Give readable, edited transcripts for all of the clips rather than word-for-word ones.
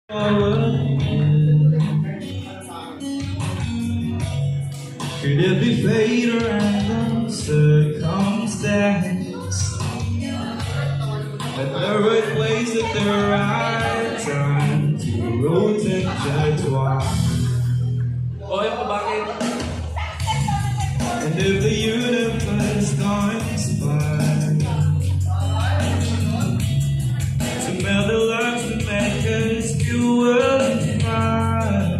Could it be fate or random circumstance? At the right place at the right time, two roads intertwine. Oh, yung bakit? And if the universe conspires to melt the lives that make us feel worthwhile,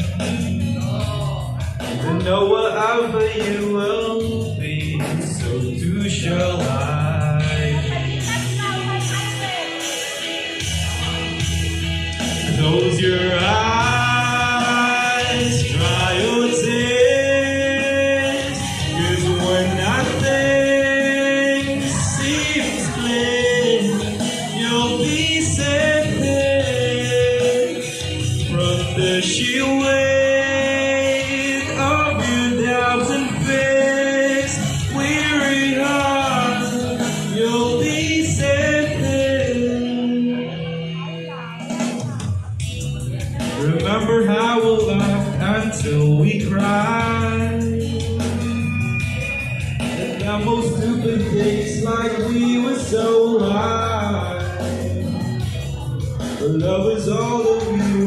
then know whatever you will be, so too shall I. Close your eyes, dry your tears, 'cause when nothing seems clear, you'll be saved from the sheer weight of your doubts and fears. Weary heart, you'll be saved. Remember how we laughed until we cried, and the most stupid things like we were so high. But love is all of you.